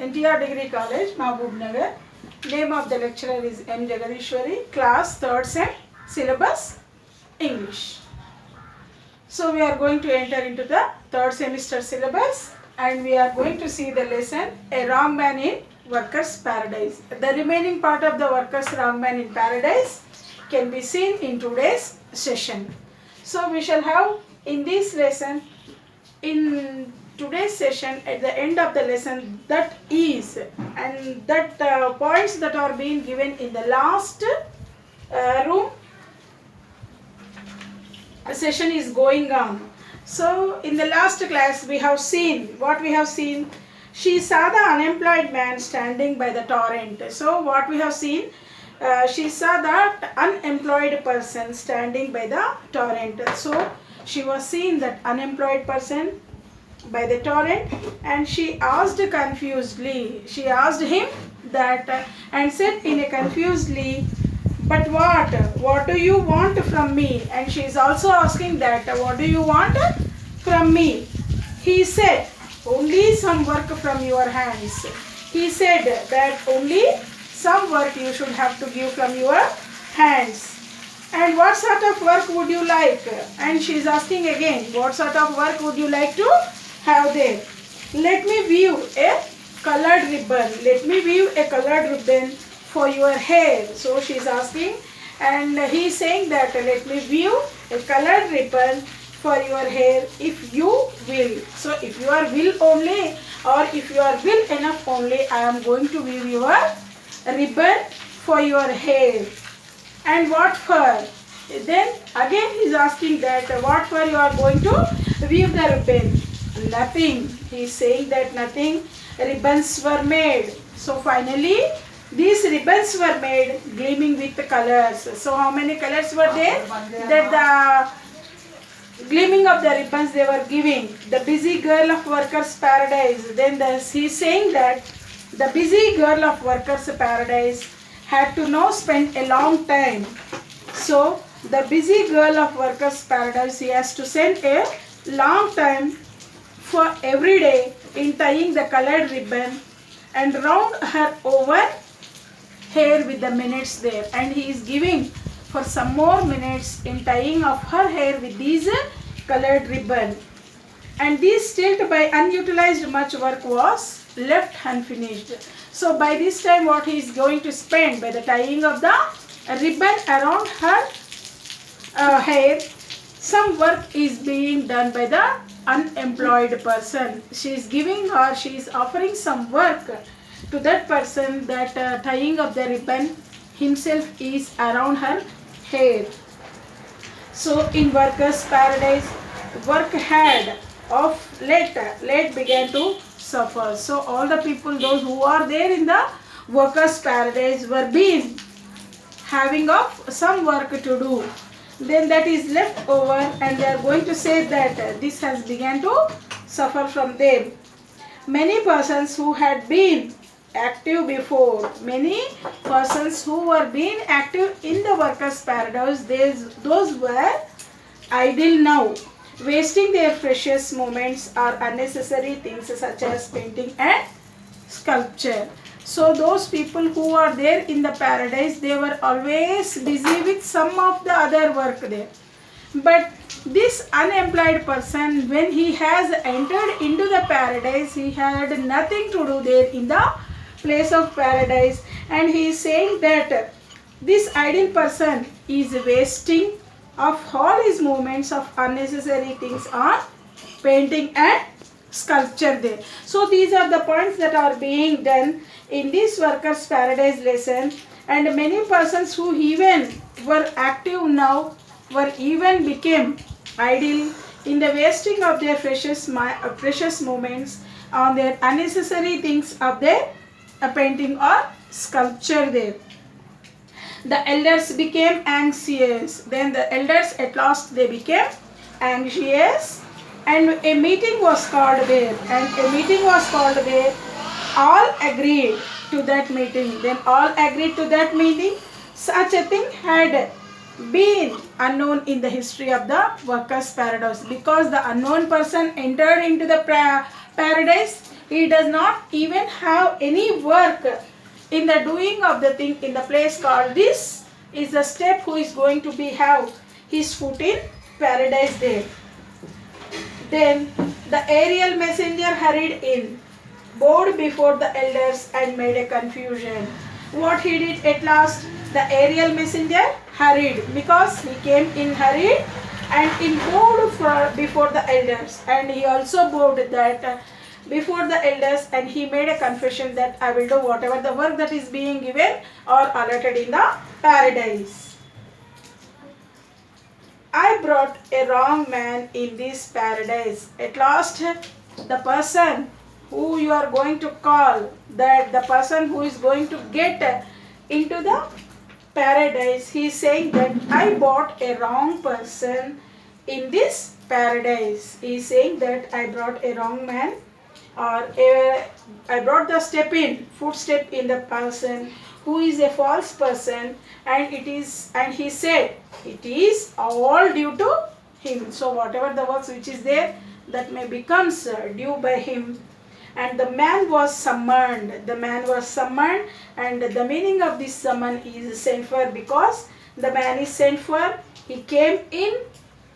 NTR Degree College, Mahbub Nagar. Name of the lecturer is M. Jagadishwari. Class 3rd Sem. Syllabus English. So we are going to enter into the 3rd semester syllabus and we are going to see the lesson A Wrong Man in Workers' Paradise. The remaining part of the Workers' Wrong Man in Paradise can be seen in today's session. So we shall have in this lesson, in today's session, at the end of the lesson, that is, and that points that are being given in the last room session is going on. So in the last class we have seen, what we have seen, she saw the unemployed man standing by the torrent. So what we have seen, she saw that unemployed person standing by the torrent. So she was seeing that unemployed person by the torrent and she asked confusedly, she asked him that and said in a confusedly, but what do you want from me? And she is also asking that, what do you want from me? He said, only some work from your hands. He said that only some work you should have to give from your hands. And what sort of work would you like? And she is asking again, what sort of work would you like to have there? Let me weave a colored ribbon. Let me weave a colored ribbon for your hair. So she is asking and he is saying that let me weave a colored ribbon for your hair if you will. So if you are will only or if you are will enough only, I am going to weave your ribbon for your hair. And what for? Then again he is asking that what for you are going to weave the ribbon? Nothing. He is saying that nothing. Ribbons were made. So finally these ribbons were made gleaming with the colors. So how many colors were there? That the gleaming of the ribbons they were giving. The busy girl of Workers' Paradise. Then he is saying that the busy girl of Workers' Paradise had to now spend a long time. So the busy girl of Workers' Paradise, he has to spend a long time for every day in tying the colored ribbon and round her over hair with the minutes there, and he is giving for some more minutes in tying of her hair with these colored ribbon. And this still by unutilized much work was left unfinished. So by this time what he is going to spend by the tying of the ribbon around her hair, some work is being done by the unemployed person. She is giving or she is offering some work to that person, that tying of the ribbon himself is around her hair. So in Workers' Paradise, work had of late began to suffer. So all the people, those who are there in the Workers' Paradise were being having of some work to do. Then that is left over and they are going to say that this has begun to suffer from them. Many persons who had been active before, many persons who were being active in the Workers' Paradise, those were idle now, wasting their precious moments or unnecessary things such as painting and sculpture. So those people who are there in the paradise, they were always busy with some of the other work there. But this unemployed person, when he has entered into the paradise, he had nothing to do there in the place of paradise, and he is saying that this idle person is wasting of all his moments of unnecessary things on painting and sculpture there. So these are the points that are being done in this Workers' Paradise lesson, and many persons who even were active now were even became idle in the wasting of their precious moments on their unnecessary things of their painting or sculpture there. The elders became anxious. Then the elders at last they became anxious, and a meeting was called there. All agreed to that meeting. Then all agreed to that meeting. Such a thing had been unknown in the history of the Workers' Paradise, because the unknown person entered into the paradise, he does not even have any work in the doing of the thing in the place called this is the step who is going to be have his foot in paradise there. Then the aerial messenger hurried in, bowed before the elders and made a confusion. What he did at last? The aerial messenger hurried because he came in hurried and in bowed before the elders, and he also bowed that before the elders, and he made a confession that I will do whatever the work that is being given or allotted in the paradise. I brought a wrong man in this paradise. At last, the person who you are going to call, that the person who is going to get into the paradise, he is saying that I brought a wrong person in this paradise. He is saying that I brought a wrong man, or I brought the footstep in the person who is a false person, and he said it is all due to him. So whatever the works which is there, that may becomes due by him. And the man was summoned. And the meaning of this summon is sent for, because the man is sent for. He came in.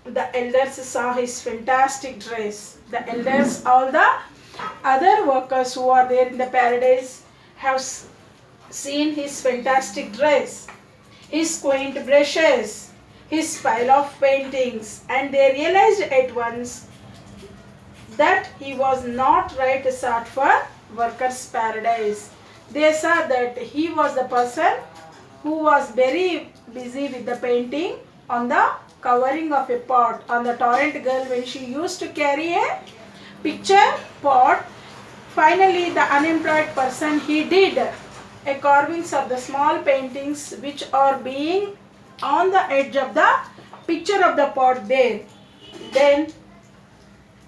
The elders saw his fantastic dress. The elders, all the other workers who are there in the paradise, have seen his fantastic dress, his quaint brushes, his pile of paintings, and they realized at once that he was not right sort for workers' paradise. They saw that he was the person who was very busy with the painting on the covering of a pot. On the torrent girl, when she used to carry a picture pot, finally the unemployed person, he did a carvings of the small paintings which are being on the edge of the picture of the pot there. Then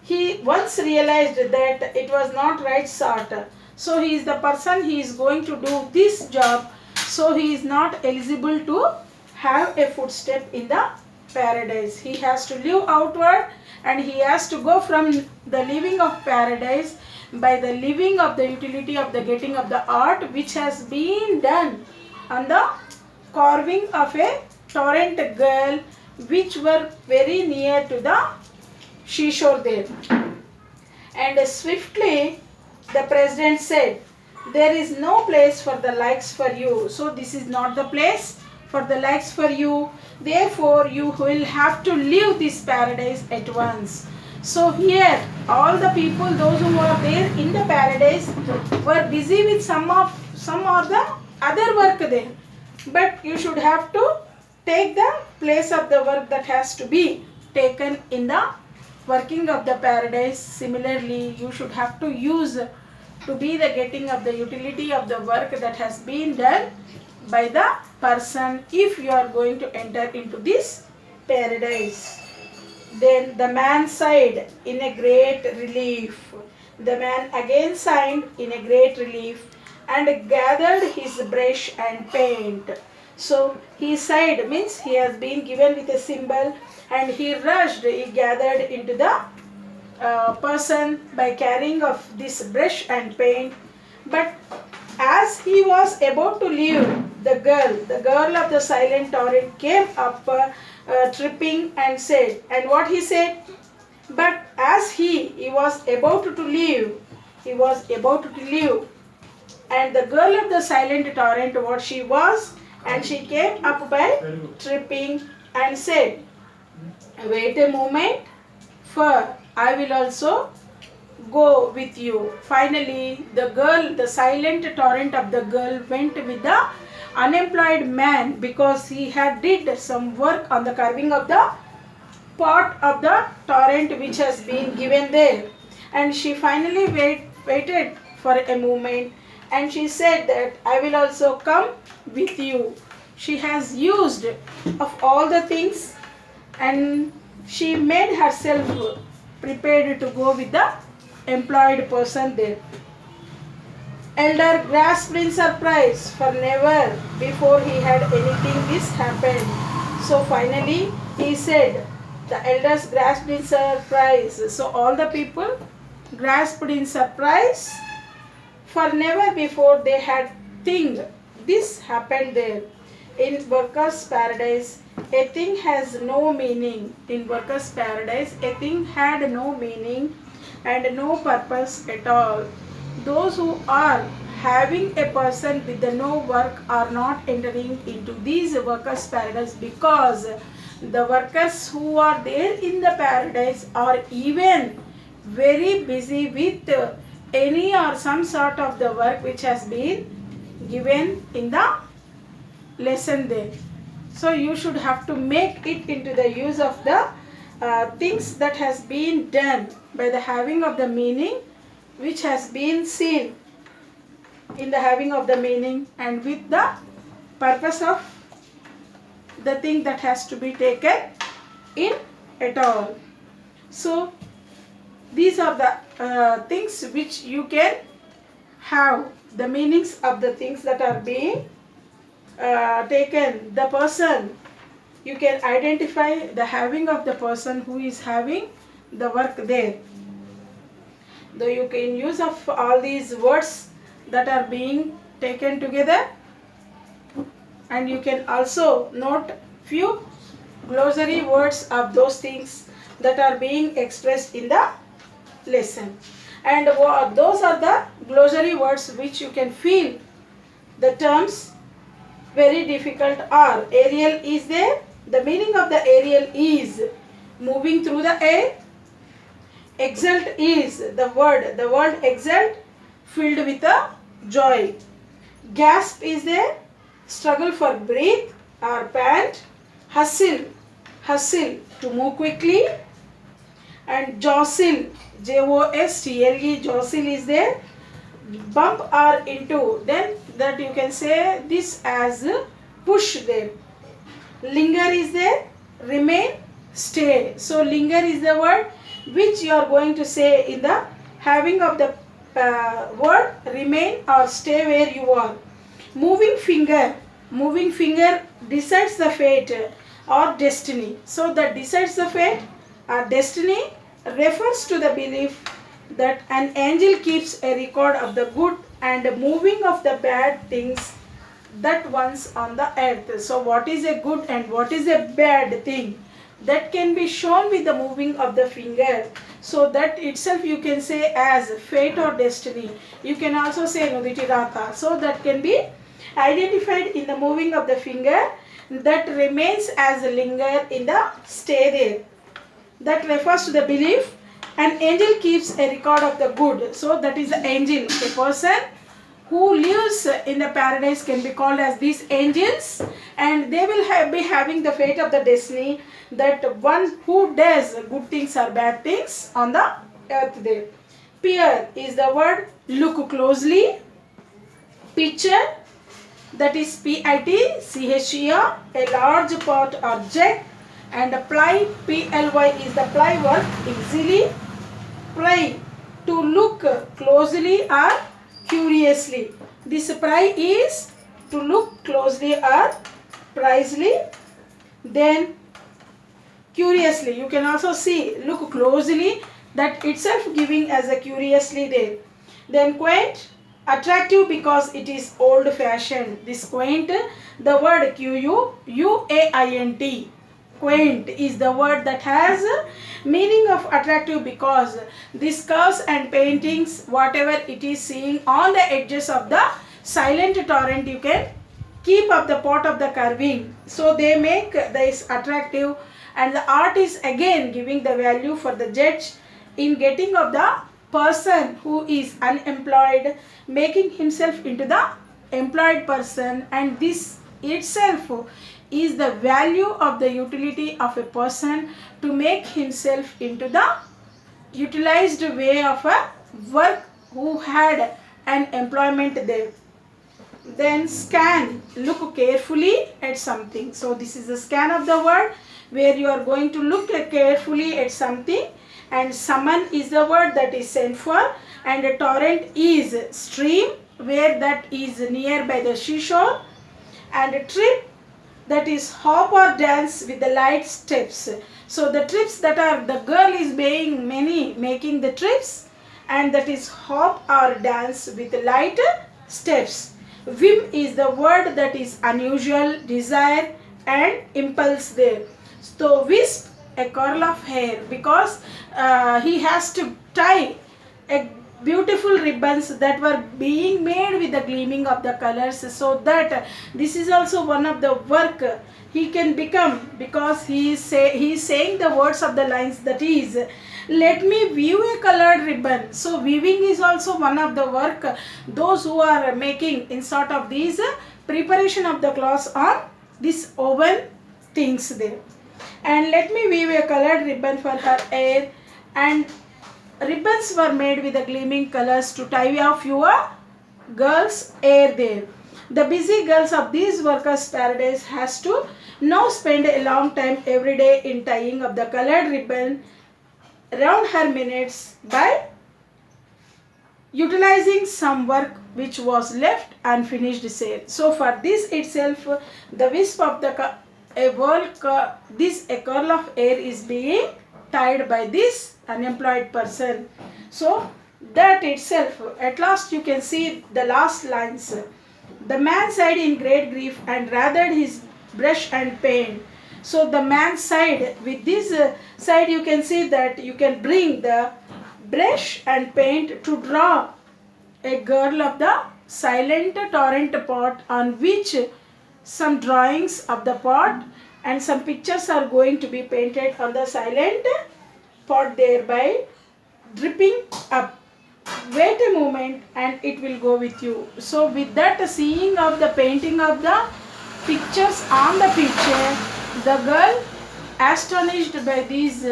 he once realized that it was not right sort. So he is the person, he is going to do this job, so he is not eligible to have a footstep in the paradise. He has to live outward, and he has to go from the living of paradise by the living of the utility of the getting of the art which has been done on the carving of a torrent girl which were very near to the seashore there. And swiftly the president said, there is no place for the likes for you. So this is not the place for the likes for you. Therefore you will have to leave this paradise at once. So here all the people, those who are there in the paradise, were busy with some or the other work there. But you should have to take the place of the work that has to be taken in the working of the paradise. Similarly, you should have to use to be the getting of the utility of the work that has been done by the person if you are going to enter into this paradise. Then the man sighed in a great relief. The man again sighed in a great relief and gathered his brush and paint. So he sighed means he has been given with a symbol, and he gathered into the person by carrying of this brush and paint. But as he was about to leave, the girl of the silent torrent came up tripping and said, and what he said, but as he was about to leave, and the girl of the silent torrent, what she was, and she came up by tripping and said, wait a moment, for I will also go with you. Finally, the silent torrent of the girl went with the unemployed man, because he had did some work on the carving of the pot of the torrent which has been given there. And she finally waited for a moment, and she said that I will also come with you. She has used of all the things, and she made herself prepared to go with the employed person there. Elder grasped in surprise, for never before he had anything this happened. So finally he said, the elders grasped in surprise. So all the people grasped in surprise, for never before they had think this happened there. In workers' paradise, a thing has no meaning. In workers' paradise, a thing had no meaning and no purpose at all. Those who are having a person with the no work are not entering into these workers' paradise, because the workers who are there in the paradise are even very busy with any or some sort of the work which has been given in the lesson there. So you should have to make it into the use of the things that has been done by the having of the meaning which has been seen in the having of the meaning, and with the purpose of the thing that has to be taken in at all. So these are the things which you can have the meanings of the things that are being taken. The person, you can identify the having of the person who is having the work there. Though you can use of all these words that are being taken together, and you can also note few glossary words of those things that are being expressed in the lesson. And those are the glossary words which you can feel the terms very difficult are. Aerial is there. The meaning of the aerial is moving through the air. Exult is the word exult, filled with a joy. Gasp is there, struggle for breath or pant. Hustle to move quickly. And jostle, Jostle, jostle is there, bump or into, then that you can say this as push there. Linger is there, remain, stay. So linger is the word which you are going to say in the having of the word remain or stay where you are. Moving finger decides the fate or destiny. So that decides the fate or destiny refers to the belief that an angel keeps a record of the good and moving of the bad things that once on the earth. So what is a good and what is a bad thing? That can be shown with the moving of the finger. So that itself you can say as fate or destiny. You can also say Nuditirata. So that can be identified in the moving of the finger, that remains as a linger in the stay there. That refers to the belief an angel keeps a record of the good. So that is the angel. A person who lives in the paradise can be called as these angels, and they will be having the fate of the destiny, that one who does good things or bad things on the earth there. Peer is the word look closely. Picture, that is P-I-T-C-H-E-R, a large pot or jug. And ply, P-L-Y, is the ply work, easily. Pry, to look closely or curiously. This pry is to look closely or precisely. Then curiously, you can also see look closely, that itself giving as a curiously there. Then quaint, attractive because it is old fashioned. This quaint, the word Q-U-A-I-N-T. Quaint is the word that has meaning of attractive, because these curves and paintings, whatever it is seeing on the edges of the silent torrent, you can keep up the pot of the carving. So they make this attractive, and the art is again giving the value for the judge in getting of the person who is unemployed, making himself into the employed person, and this itself is the value of the utility of a person to make himself into the utilized way of a work who had an employment there. Then scan, look carefully at something. So this is a scan of the word where you are going to look carefully at something. And summon is the word that is sent for, and a torrent is stream where that is near by the seashore. And a trip, that is hop or dance with the light steps. So the trips that are, the girl is making the trips, and that is hop or dance with light steps. Whim is the word that is unusual, desire and impulse there. So wisp, a curl of hair, because he has to tie a beautiful ribbons that were being made with the gleaming of the colors, so that this is also one of the work he can become, because he is saying the words of the lines, that is, let me weave a colored ribbon. So weaving is also one of the work those who are making in sort of these preparation of the cloths on this oven things there. And let me weave a colored ribbon for her hair, and ribbons were made with the gleaming colors to tie off your girls' hair there. The busy girls of these workers' paradise has to now spend a long time every day in tying of the colored ribbon around her minutes by utilizing some work which was left unfinished sale. So for this itself, the wisp of the a curl of hair is being tied by this unemployed person. So that itself, at last you can see the last lines. The man sighed in great grief and gathered his brush and paint. So the man sighed. With this side you can see that you can bring the brush and paint to draw a girl of the silent torrent pot, on which some drawings of the pot and some pictures are going to be painted on the silent pot, thereby dripping up. Wait a moment and it will go with you. So with that seeing of the painting of the pictures on the picture, the girl, astonished by these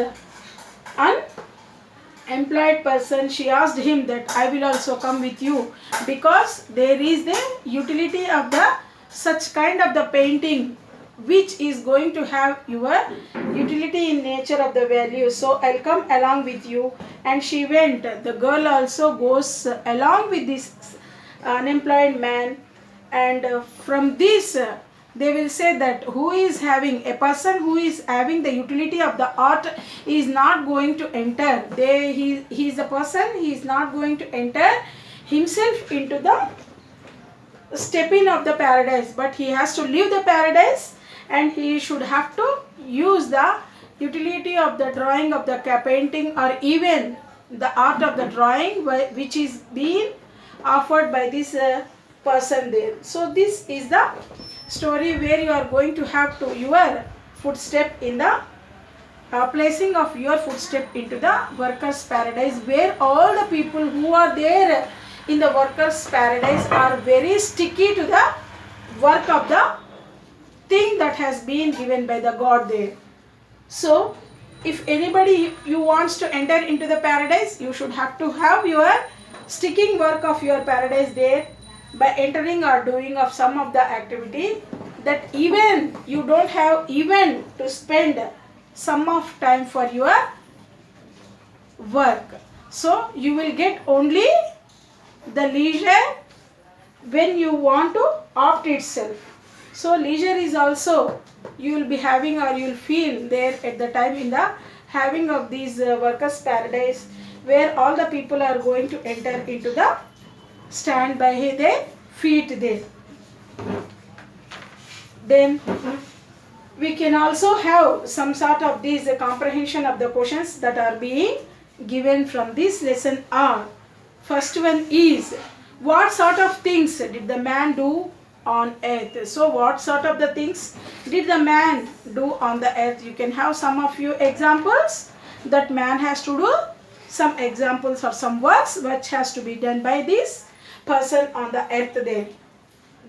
unemployed person, she asked him that I will also come with you, because there is the utility of the such kind of the painting which is going to have your utility in nature of the value. So I'll come along with you. And she went. The girl also goes along with this unemployed man, and from this they will say that who is having a person who is having the utility of the art is not going to enter. He is a person, he is not going to enter himself into the stepping of the paradise, but he has to leave the paradise, and he should have to use the utility of the drawing of the painting, or even the art of the drawing which is being offered by this person there. So this is the story where you are going to have to your footstep in the placing of your footstep into the workers' paradise, where all the people who are there in the workers' paradise are very sticky to the work of the thing that has been given by the God there. So if anybody you wants to enter into the paradise, you should have to have your sticking work of your paradise there by entering or doing of some of the activity, that even you don't have even to spend some of time for your work. So you will get only the leisure when you want to opt itself. So leisure is also you will be having, or you will feel there at the time in the having of these workers' paradise, where all the people are going to enter into the stand by their feet there. Then we can also have some sort of these comprehension of the questions that are being given from this lesson are. First one is, what sort of things did the man do on earth? So what sort of the things did the man do on the earth? You can have some of you examples that man has to do, some examples or some works which has to be done by this person on the earth there.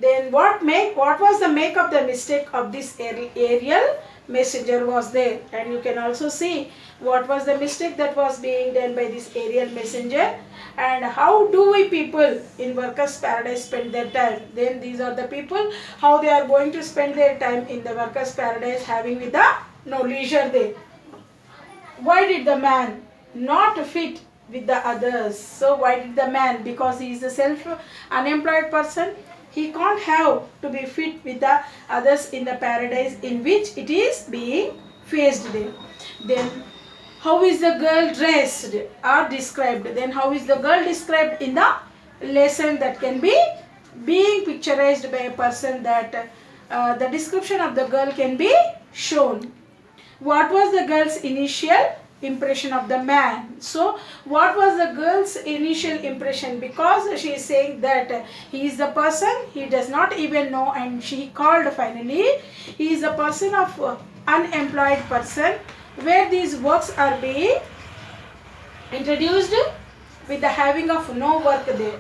Then what was the make of the mistake of this aerial messenger was there, and you can also see what was the mistake that was being done by this aerial messenger, and how do we people in workers' paradise spend their time. Then these are the people, how they are going to spend their time in the workers' paradise, having with the no leisure there. Why did the man not fit with the others? So why did the man? Because he is a self-unemployed person. He can't have to be fit with the others in the paradise in which it is being faced there. Then how is the girl dressed or described. Then how is the girl described in the lesson, that can be being picturized by a person, that the description of the girl can be shown. What was the girl's initial impression of the man? So what was the girl's initial impression? Because she is saying that he is the person he does not even know, and she called finally, he is a person of unemployed person, where these works are being introduced with the having of no work there.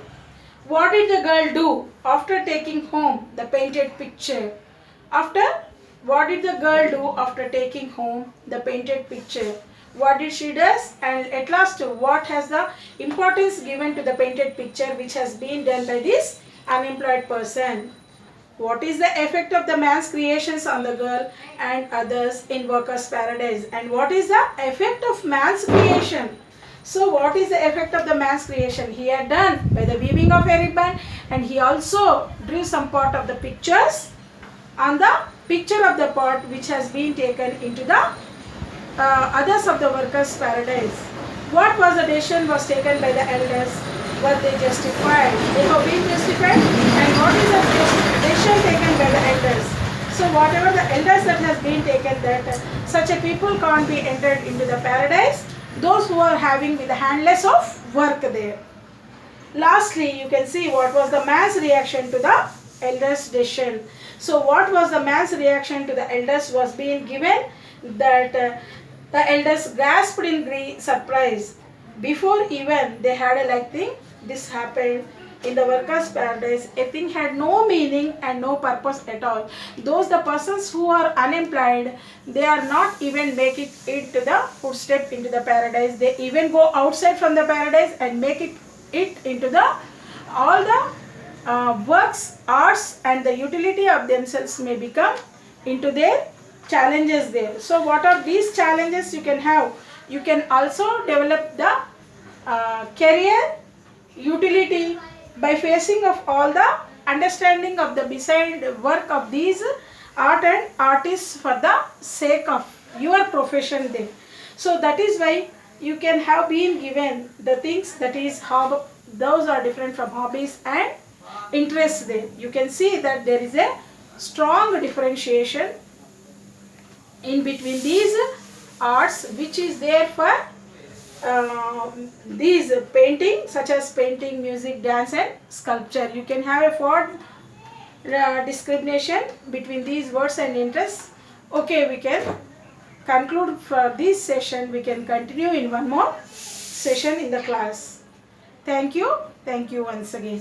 What did the girl do after taking home the painted picture? What did the girl do after taking home the painted picture? What did she does? And at last, what has the importance given to the painted picture which has been done by this unemployed person? What is the effect of the man's creations on the girl and others in workers' paradise? And what is the effect of man's creation? So what is the effect of the man's creation? He had done by the weaving of a ribbon, and he also drew some part of the pictures on the picture of the pot which has been taken into the others of the workers' paradise. What was the decision was taken by the elders? Were they justified? They have been justified. And what is the decision taken by the elders? So whatever the elders that has been taken, that such a people can't be entered into the paradise, those who are having with the handless of work there. Lastly, you can see what was the man's reaction to the elders' decision. So what was the man's reaction to the elders was being given, that the elders gasped in surprise. Before even they had a like thing, this happened in the workers' paradise. A thing had no meaning and no purpose at all. The persons who are unemployed, they are not even making it to the footstep into the paradise. They even go outside from the paradise and make it into the all the works, arts, and the utility of themselves may become into their challenges there. So what are these challenges you can have? You can also develop the career utility by facing of all the understanding of the beside work of these art and artists for the sake of your profession there. So that is why you can have been given the things that is how those are different from hobbies and interests there. You can see that there is a strong differentiation in between these arts which is there for these painting, such as painting, music, dance, and sculpture. You can have a broad discrimination between these words and interests. Okay, we can conclude for this session. We can continue in one more session in the class. Thank you once again.